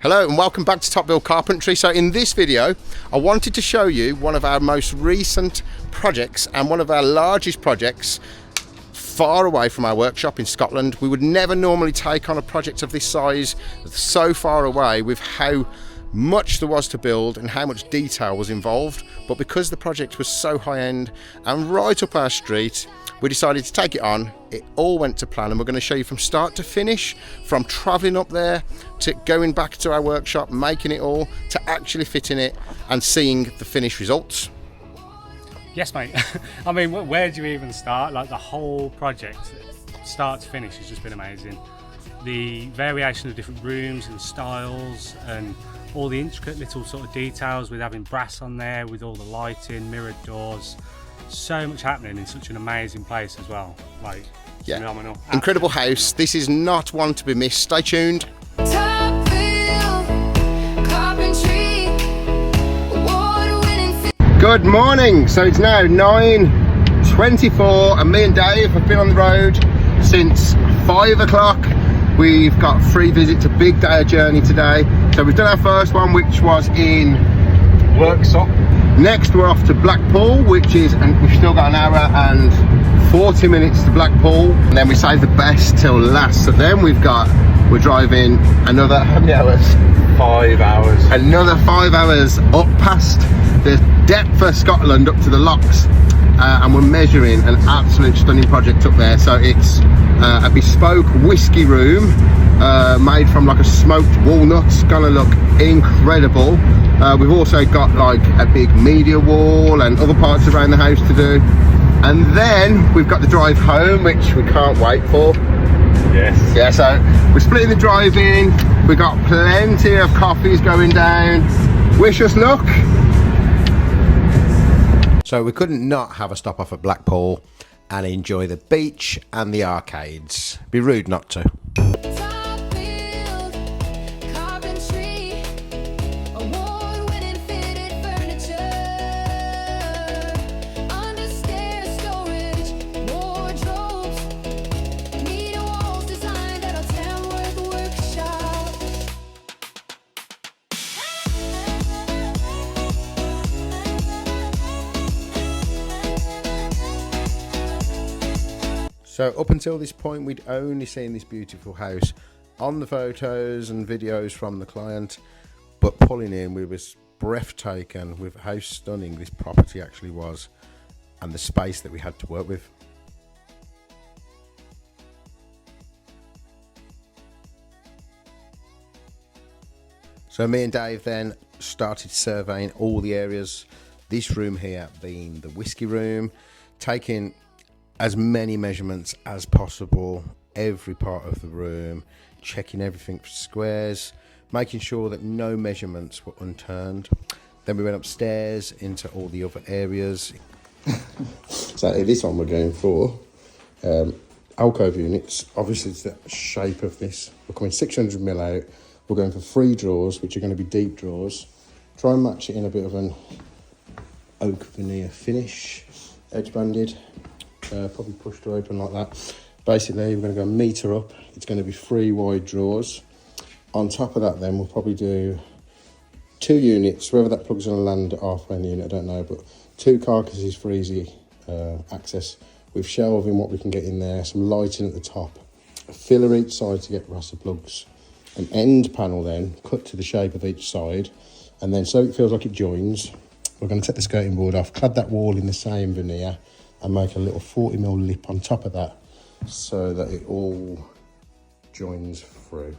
Hello and welcome back to TopBuild Carpentry. So in this video I wanted to show you one of our most recent projects and one of our largest projects far away from our workshop in Scotland. We would never normally take on a project of this size so far away with how much there was to build and how much detail was involved, but because the project was so high-end and right up our street, we decided to take it on. It all went to plan and we're going to show you from start to finish, from travelling up there to going back to our workshop, making it all, to actually fitting it and seeing the finished results. Yes, mate. I mean, where do you even start? Like, the whole project, start to finish, has just been amazing. The variation of different rooms and styles and all the intricate little sort of details with having brass on there, with all the lighting, mirrored doors. So much happening in such an amazing place as well. Like, yeah, phenomenal. Incredible house. This is not one to be missed. Stay tuned. TopBuild Carpentry, award-winning. Good morning. So it's now 9:24 and me and Dave have been on the road since 5 o'clock. We've got 3 visits, a big day of journey today. So we've done our first one, which was in Worksop. Next we're off to Blackpool, which is, and we've still got an hour and 40 minutes to Blackpool, and then we save the best till last. So then we're driving another, how many hours? 5 hours. Another 5 hours up past the depth of Scotland up to the locks, and we're measuring an absolute stunning project up there. So it's a bespoke whiskey room made from like a smoked walnut. It's gonna look incredible. We've also got like a big media wall and other parts around the house to do, and then we've got the drive home, which we can't wait for. Yes. Yeah, so we're splitting the drive in. We've got plenty of coffees going down. Wish us luck. So we couldn't not have a stop off at Blackpool and enjoy the beach and the arcades. Be rude not to. TopBuild Carpentry, award-winning fitted furniture, understair storage, wardrobes, media walls designed at our Tamworth workshop. So up until this point, we'd only seen this beautiful house on the photos and videos from the client, but pulling in, we was breathtaking with how stunning this property actually was and the space that we had to work with. So me and Dave then started surveying all the areas, this room here being the whiskey room, taking as many measurements as possible, every part of the room, checking everything for squares, making sure that no measurements were unturned. Then we went upstairs into all the other areas. So this one we're going for alcove units. Obviously it's the shape of this. We're coming 600mm out. We're going for 3 drawers, which are going to be deep drawers. Try and match it in a bit of an oak veneer finish, edge banded. Probably push to open like that. Basically we're going to go a metre up. It's going to be 3 wide drawers. On top of that then we'll probably do 2 units, whether that plugs in and land halfway in the unit I don't know, but 2 carcasses for easy access, with shelving what we can get in there, some lighting at the top, a filler each side to get rasa plugs, an end panel then cut to the shape of each side, and then so it feels like it joins, we're going to take the skirting board off, clad that wall in the same veneer and make a little 40mm lip on top of that so that it all joins through.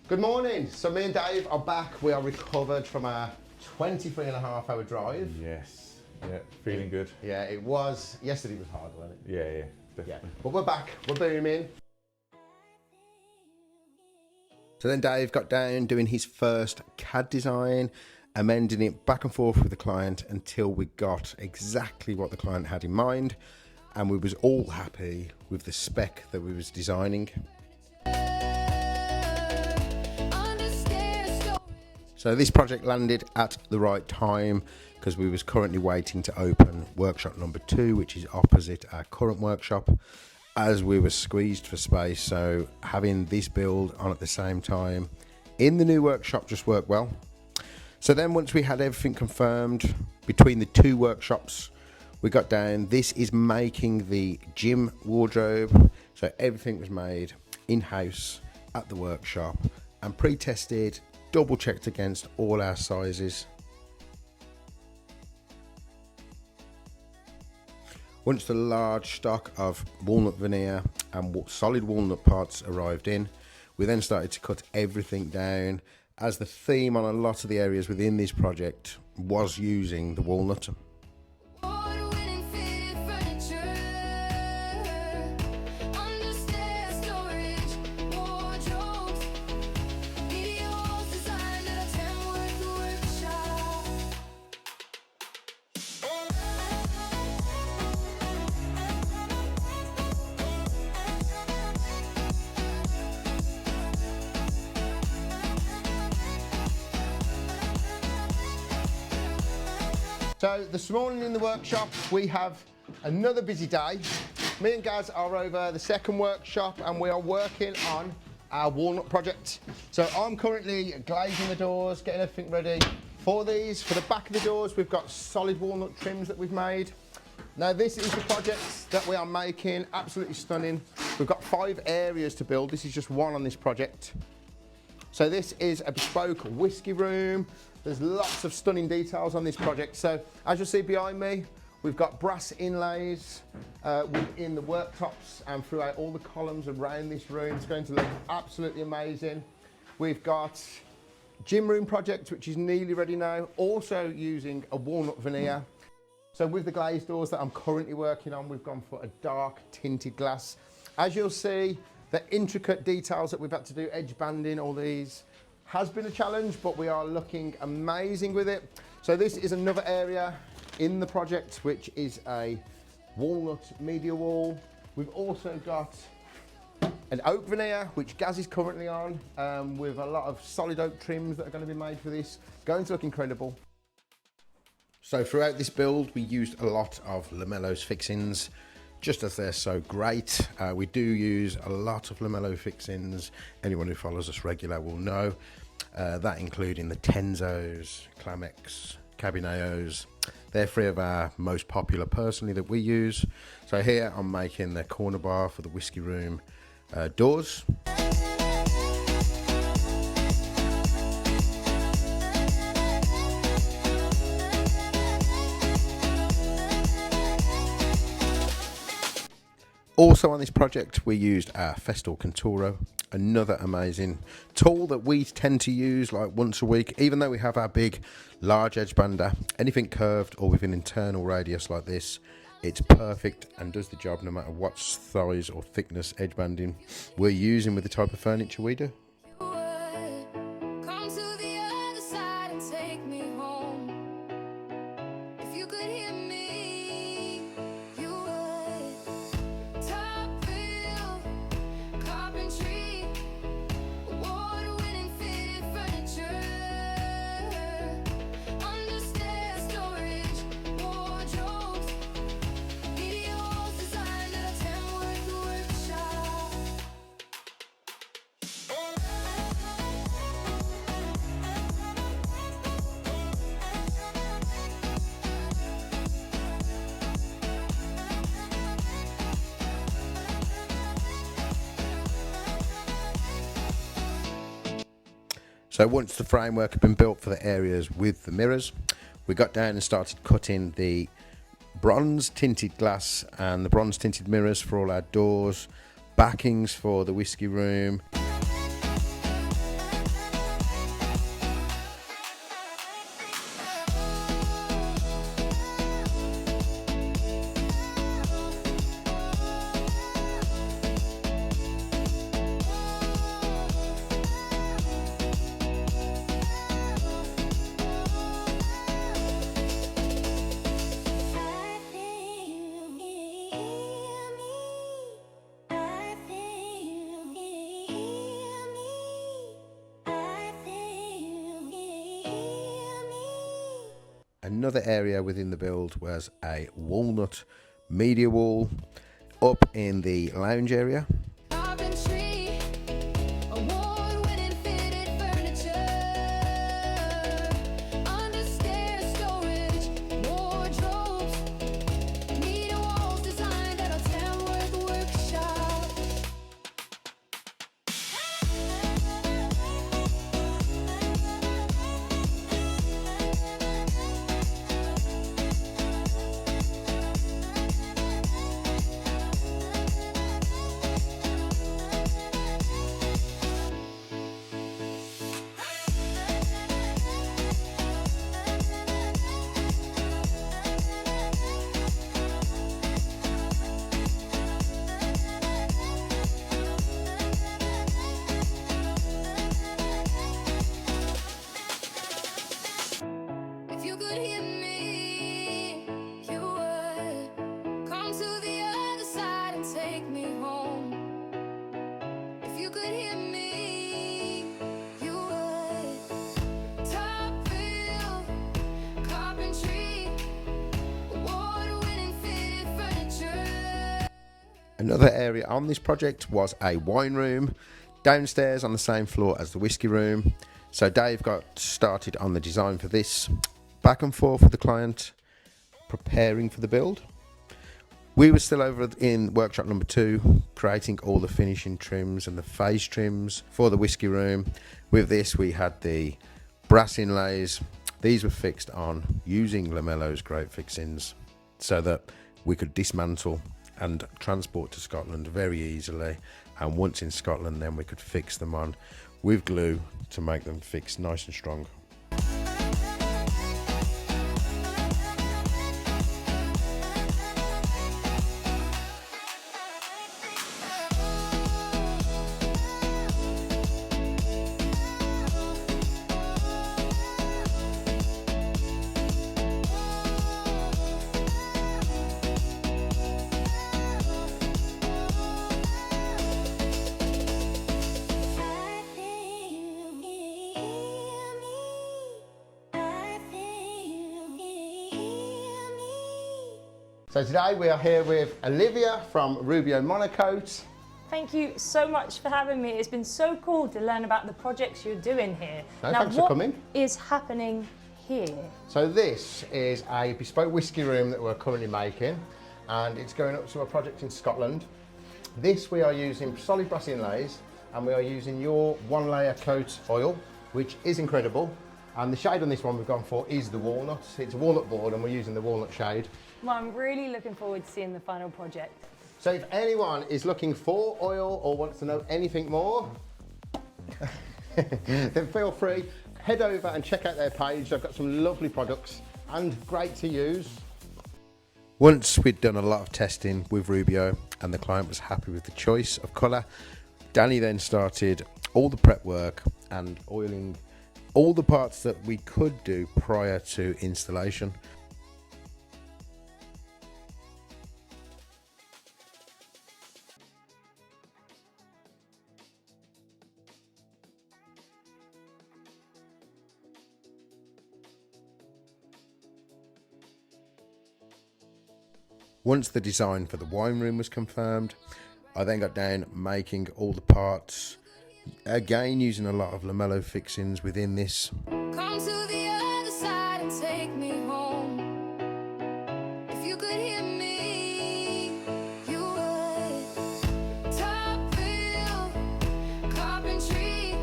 Good morning. So me and Dave are back. We are recovered from our 23.5-hour drive. Yes. Yeah, feeling good. Yeah, it was. Yesterday was hard, wasn't it? Yeah, definitely. Yeah, but we're back. We're booming. So then Dave got down doing his first CAD design, amending it back and forth with the client until we got exactly what the client had in mind, and we was all happy with the spec that we was designing. So this project landed at the right time because we was currently waiting to open workshop number 2, which is opposite our current workshop, as we were squeezed for space. So having this build on at the same time in the new workshop just worked well. So then once we had everything confirmed between the two workshops, we got down. This is making the gym wardrobe. So everything was made in-house at the workshop and pre-tested, double checked against all our sizes. Once the large stock of walnut veneer and solid walnut parts arrived in, we then started to cut everything down, as the theme on a lot of the areas within this project was using the walnut. Award-winning fitted furniture, understair storage, wardrobes, media walls designed at a Tamworth workshop. So this morning in the workshop we have another busy day. Me and Gaz are over the second workshop and we are working on our walnut project. So I'm currently glazing the doors, getting everything ready for these. For the back of the doors we've got solid walnut trims that we've made. Now this is the project that we are making, absolutely stunning. We've got 5 areas to build, this is just one on this project. So this is a bespoke whiskey room. There's lots of stunning details on this project. So as you'll see behind me, we've got brass inlays within the worktops and throughout all the columns around this room. It's going to look absolutely amazing. We've got gym room project, which is nearly ready now, also using a walnut veneer. So with the glazed doors that I'm currently working on, we've gone for a dark tinted glass. As you'll see, the intricate details that we've had to do, edge banding, all these, has been a challenge, but we are looking amazing with it. So this is another area in the project, which is a walnut media wall. We've also got an oak veneer, which Gaz is currently on, with a lot of solid oak trims that are going to be made for this. Going to look incredible. So throughout this build, we used a lot of Lamello's fixings, just as they're so great. We do use a lot of Lamello fixings. Anyone who follows us regular will know. That including the Tenzos, Clamex, Cabineos. They're 3 of our most popular personally that we use. So here I'm making the corner bar for the whiskey room doors. Also on this project we used our Festool Conturo, another amazing tool that we tend to use like once a week. Even though we have our big large edge bander, anything curved or with an internal radius like this, it's perfect and does the job no matter what size or thickness edge banding we're using with the type of furniture we do. Come to the other side and take me home. If you could hear me, you would. TopBuild Carpentry, award-winning fitted furniture, understair storage, wardrobes, media walls designed at a Tamworth workshop. So once the framework had been built for the areas with the mirrors, we got down and started cutting the bronze tinted glass and the bronze tinted mirrors for all our doors, backings for the whiskey room. Another area within the build was a walnut media wall up in the lounge area. Carpentry, award-winning fitted furniture. Another area on this project was a wine room, downstairs on the same floor as the whiskey room. So Dave got started on the design for this, back and forth with the client, preparing for the build. We were still over in workshop number 2, creating all the finishing trims and the face trims for the whiskey room. With this, we had the brass inlays. These were fixed on using Lamello's great fixings so that we could dismantle and transport to Scotland very easily. And once in Scotland, then we could fix them on with glue to make them fix nice and strong. So today we are here with Olivia from Rubio Monocoat. Thank you so much for having me. It's been so cool to learn about the projects you're doing here. No, now, thanks for coming. What is happening here? So this is a bespoke whiskey room that we're currently making, and it's going up to a project in Scotland. This we are using solid brass inlays, and we are using your 1-layer coat oil, which is incredible. And the shade on this one we've gone for is the walnut. It's a walnut board and we're using the walnut shade. Well, I'm really looking forward to seeing the final project. So if anyone is looking for oil or wants to know anything more, then feel free, head over and check out their page. They've got some lovely products and great to use. Once we'd done a lot of testing with Rubio and the client was happy with the choice of colour, Danny then started all the prep work and oiling all the parts that we could do prior to installation. Once the design for the wine room was confirmed, I then got down making all the parts, again using a lot of Lamello fixings within this. Come to the other side and take me home. If you could hear me, you would. TopBuild Carpentry,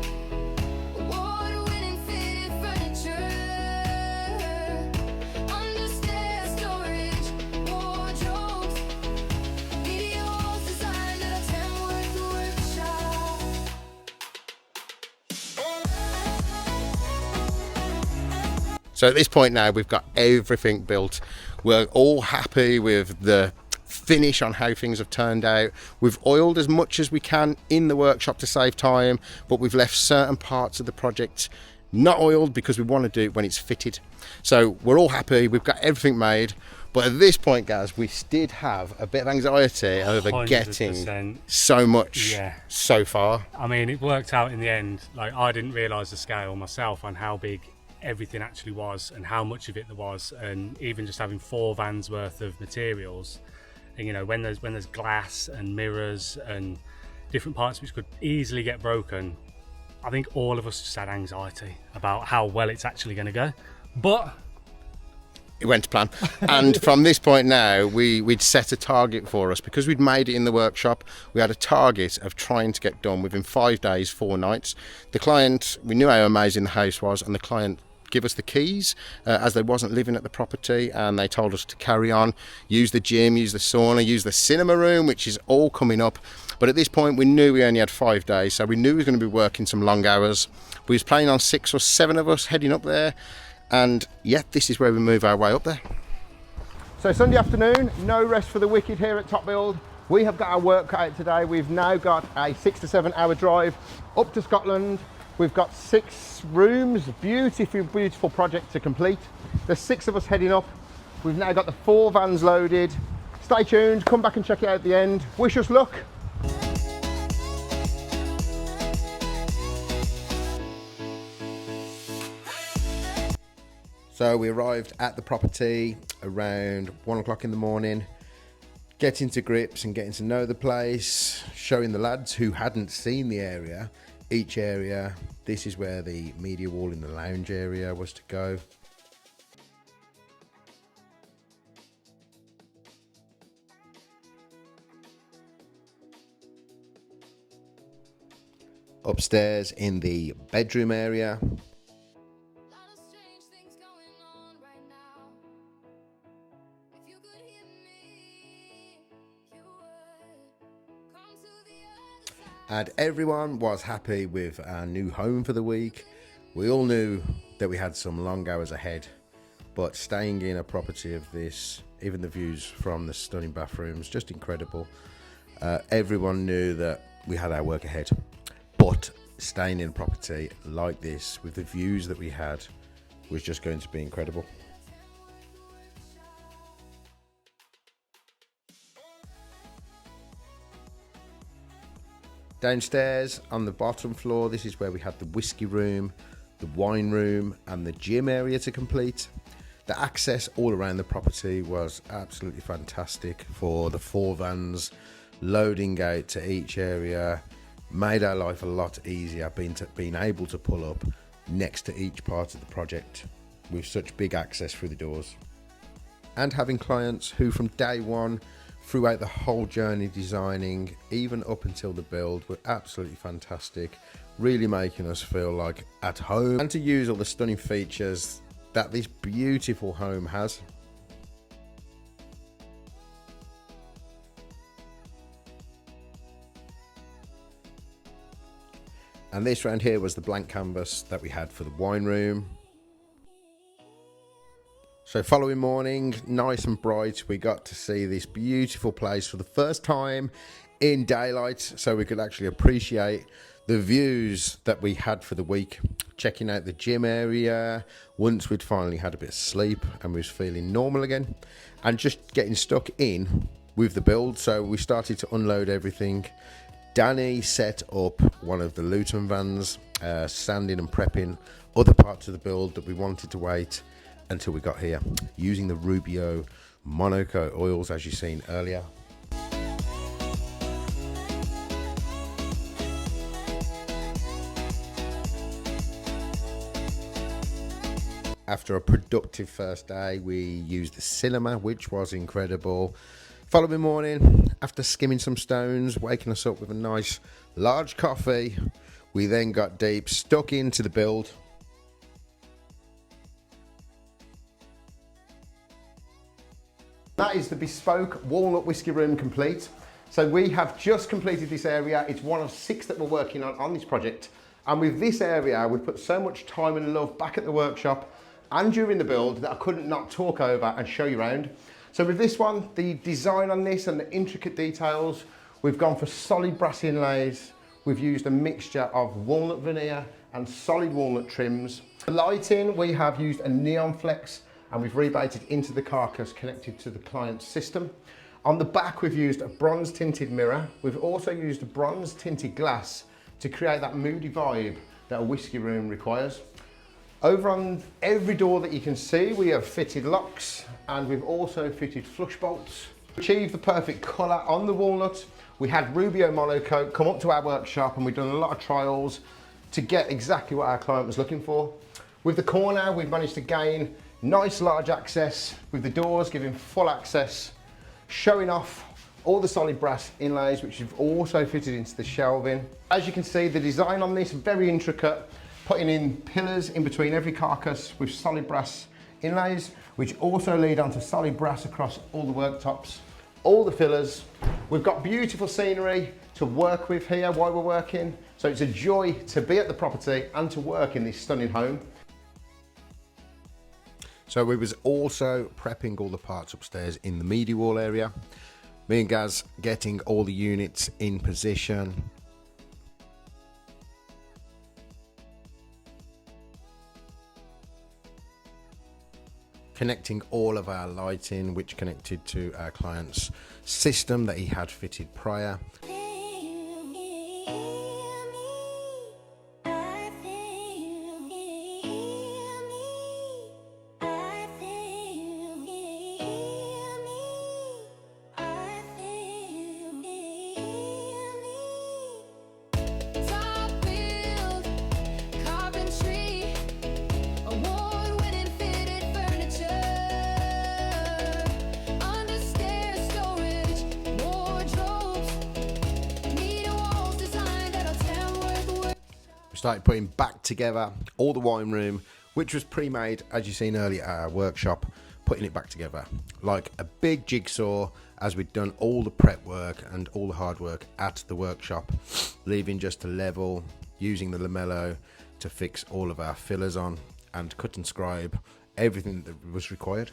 award-winning fitted furniture, understairs storage, wardrobes, media walls designed at a Tamworth workshop. So at this point now we've got everything built. We're all happy with the finish on how things have turned out. We've oiled as much as we can in the workshop to save time, but we've left certain parts of the project not oiled because we want to do it when it's fitted. So we're all happy, we've got everything made. But at this point, guys, we did have a bit of anxiety over 100%. getting so much so far. I mean, it worked out in the end. Like, I didn't realise the scale myself on how big everything actually was and how much of it there was, and even just having 4 vans worth of materials. And you know, when there's glass and mirrors and different parts which could easily get broken, I think all of us just had anxiety about how well it's actually going to go. But it went to plan. And from this point now, we'd set a target for us because we'd made it in the workshop. We had a target of trying to get done within 5 days, 4 nights. The client, we knew how amazing the house was, and the client give us the keys as they wasn't living at the property, and they told us to carry on, use the gym, use the sauna, use the cinema room, which is all coming up. But at this point we knew we only had 5 days, so we knew we were going to be working some long hours. We was planning on 6 or 7 of us heading up there, and yet this is where we move our way up there. So Sunday afternoon, no rest for the wicked here at TopBuild. We have got our work cut out today. We've now got a 6 to 7 hour drive up to Scotland. We've got 6 rooms, beautiful project to complete. There's 6 of us heading up. We've now got the 4 vans loaded. Stay tuned, come back and check it out at the end. Wish us luck. So we arrived at the property around 1 o'clock in the morning. getting to grips and getting to know the place, showing the lads who hadn't seen the area, each area. This is where the media wall in the lounge area was to go. Upstairs in the bedroom area. Lot of strange things going on right now. If you could hear me, you would come to the other side. And everyone was happy with our new home for the week. We all knew that we had some long hours ahead, but staying in a property of this, even the views from the stunning bathrooms, just incredible. Everyone knew that we had our work ahead, but staying in a property like this with the views that we had was just going to be incredible. Downstairs on the bottom floor, this is where we had the whiskey room, the wine room and the gym area to complete. The access all around the property was absolutely fantastic for the 4 vans loading out to each area. Made our life a lot easier being able to pull up next to each part of the project with such big access through the doors. And having clients who from day one throughout the whole journey designing, even up until the build, were absolutely fantastic, really making us feel like at home and to use all the stunning features that this beautiful home has. And this round here was the blank canvas that we had for the wine room. So following morning, nice and bright, we got to see this beautiful place for the first time in daylight, so we could actually appreciate the views that we had for the week. Checking out the gym area once we'd finally had a bit of sleep and we was feeling normal again, and just getting stuck in with the build. So we started to unload everything. Danny set up one of the Luton vans, sanding and prepping other parts of the build that we wanted to wait until we got here, using the Rubio Monaco oils as you've seen earlier. After a productive first day, we used the cinema, which was incredible. Following morning, after skimming some stones, waking us up with a nice large coffee, we then got deep, stuck into the build. That is the Bespoke Walnut Whiskey Room complete. So we have just completed this area. It's one of 6 that we're working on this project. And with this area, we've put so much time and love back at the workshop and during the build that I couldn't not talk over and show you around. So with this one, the design on this and the intricate details, we've gone for solid brass inlays. We've used a mixture of walnut veneer and solid walnut trims. For lighting, we have used a neon flex and we've rebaited into the carcass connected to the client's system. On the back, we've used a bronze tinted mirror. We've also used a bronze tinted glass to create that moody vibe that a whiskey room requires. Over on every door that you can see, we have fitted locks and we've also fitted flush bolts. To achieve the perfect colour on the walnut, we had Rubio Monocoat come up to our workshop and we've done a lot of trials to get exactly what our client was looking for. With the corner, we've managed to gain nice large access with the doors giving full access, showing off all the solid brass inlays which we've also fitted into the shelving. As you can see, the design on this is very intricate, putting in pillars in between every carcass with solid brass inlays, which also lead onto solid brass across all the worktops, all the fillers. We've got beautiful scenery to work with here while we're working, so it's a joy to be at the property and to work in this stunning home. So we was also prepping all the parts upstairs in the media wall area. Me and Gaz getting all the units in position. Connecting all of our lighting, which connected to our client's system that he had fitted prior. started putting back together all the wine room, which was pre-made, as you've seen earlier at our workshop, putting it back together like a big jigsaw, as we'd done all the prep work and all the hard work at the workshop, leaving just to level, using the lamello to fix all of our fillers on and cut and scribe everything that was required.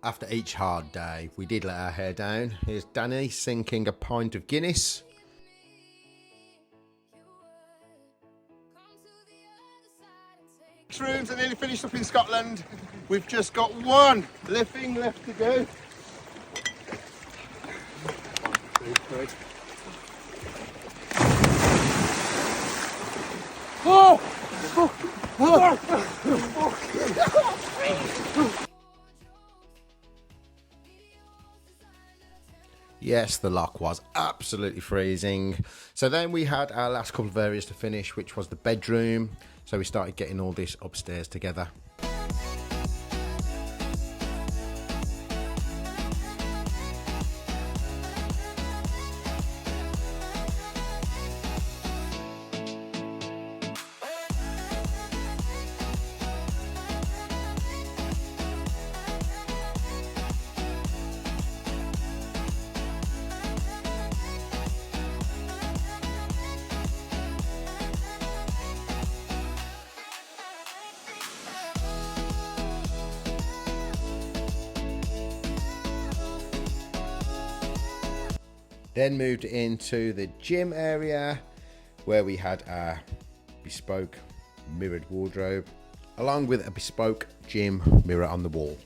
After each hard day, we did let our hair down. Here's Danny sinking a pint of Guinness. Rooms are nearly finished up in Scotland. We've just got one living left to go. 1, 2, 3. Oh! Yes, the lock was absolutely freezing. So then we had our last couple of areas to finish, which was the bedroom. So we started getting all this upstairs together. Then moved into the gym area where we had our bespoke mirrored wardrobe along with a bespoke gym mirror on the wall.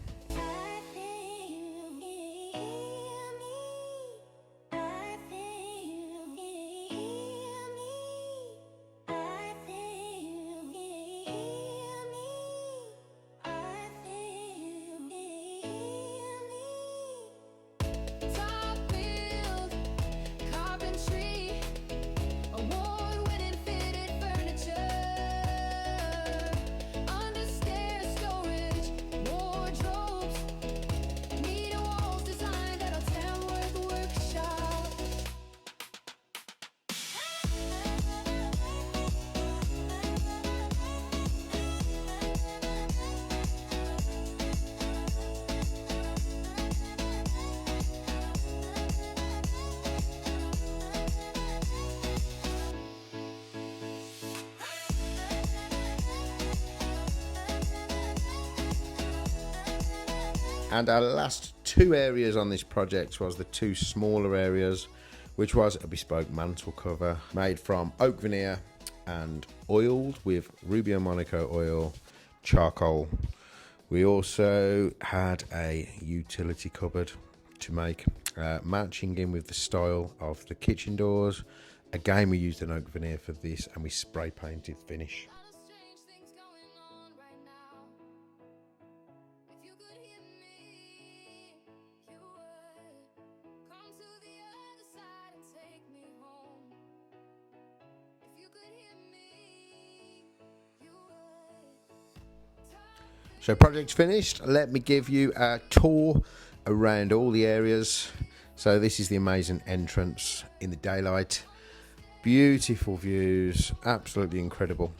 TopBuild Carpentry, award-winning fitted furniture, understairs storage, wardrobes, meter walls designed at our Tamworth workshop. And our last two areas on this project was the two smaller areas, which was a bespoke mantle cover made from oak veneer and oiled with Rubio Monaco oil, charcoal. We also had a utility cupboard to make, matching in with the style of the kitchen doors. Again, we used an oak veneer for this and we spray painted finish. Strange things going on right now. If you could hear me, you would come to the other side and take me home. If you could hear me, you would. So project's finished. Let me give you a tour around all the areas. So this is the amazing entrance in the daylight. Beautiful views, absolutely incredible.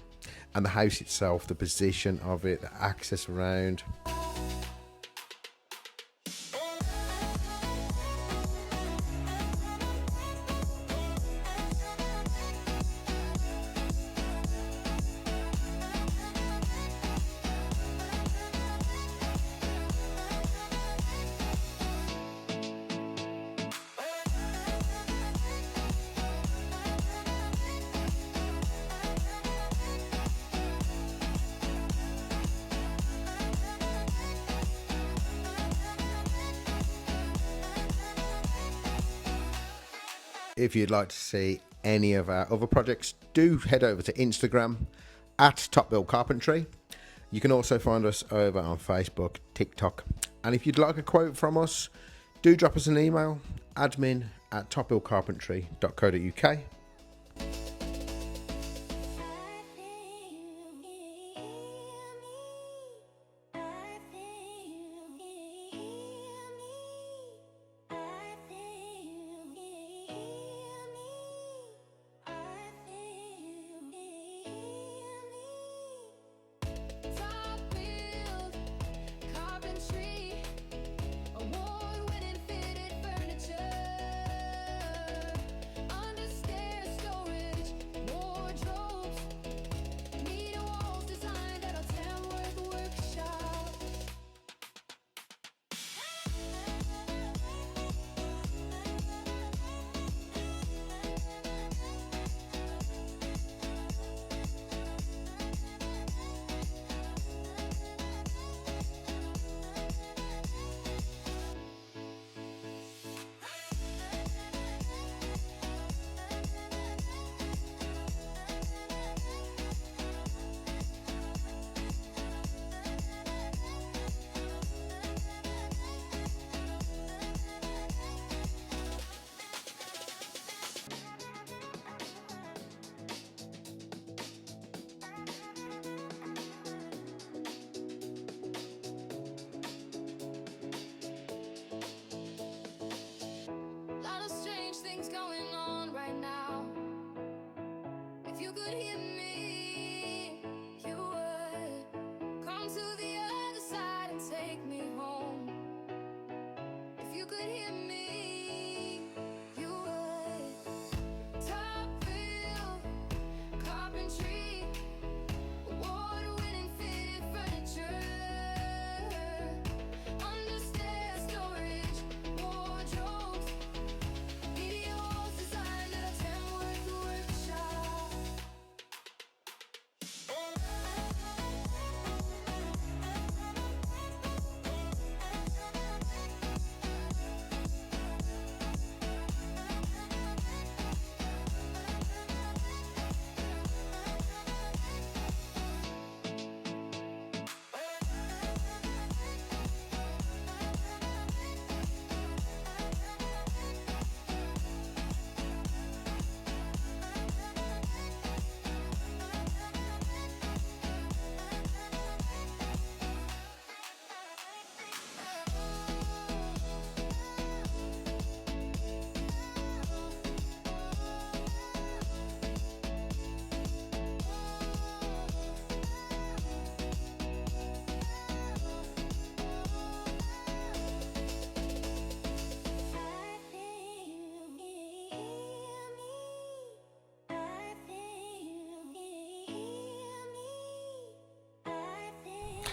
And the house itself, the position of it, the access around. If you'd like to see any of our other projects, do head over to Instagram at TopBuild Carpentry. You can also find us over on Facebook, TikTok. And if you'd like a quote from us, do drop us an email, admin@topbuildcarpentry.co.uk. TopBuild Carpentry, award-winning fitted furniture, understairs storage, wardrobes, media walls designed at our Tamworth workshop. Lot of strange things going on right now. If you could hear me, you would come to the other side and take me home. If you could hear me, you would. TopBuild Carpentry, award-winning fitted furniture, understairs storage, wardrobes, media walls designed at our Tamworth workshop.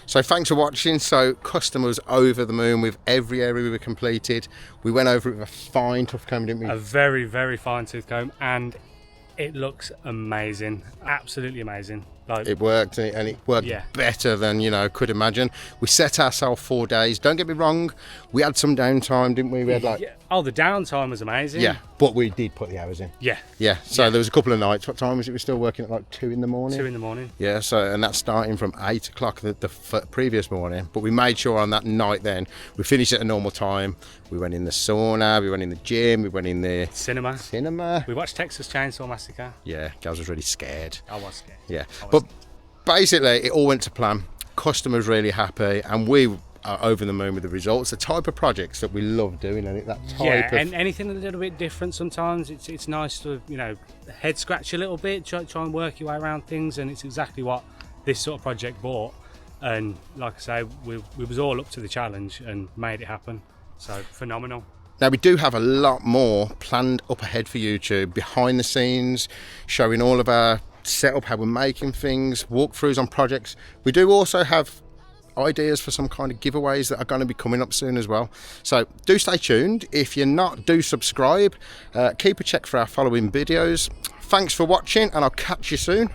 So thanks for watching. So customers over the moon with every area we completed. We went over it with a fine tough comb, didn't we? A very, very fine tooth comb, and it looks amazing. Absolutely amazing. Like, It worked, and it worked Yeah. better than, could imagine. We set ourselves 4 days. Don't get me wrong, we had some downtime, didn't we? We had yeah. Oh, the downtime was amazing. but we did put the hours in. Yeah. Yeah, so there was a couple of nights. What time was it? We were still working at like 2 in the morning? 2 in the morning. Yeah, so and that's starting from 8 o'clock the previous morning. But we made sure on that night then we finished at a normal time. We went in the sauna, we went in the gym, we went in the Cinema. We watched Texas Chainsaw Massacre. Yeah, Gals was really scared. I was scared. Yeah, but basically it all went to plan. Customers really happy, and we are over the moon with the results. The type of projects that we love doing, and that type of and anything a little bit different sometimes. It's nice to head scratch a little bit, try and work your way around things, and it's exactly what this sort of project brought. And like I say, we was all up to the challenge and made it happen. So phenomenal. Now we do have a lot more planned up ahead for YouTube, behind the scenes, showing all of our setup, how we're making things, walkthroughs on projects. We do also have ideas for some kind of giveaways that are going to be coming up soon as well. So do stay tuned. If you're not, do subscribe. Keep a check for our following videos. Thanks for watching, and I'll catch you soon.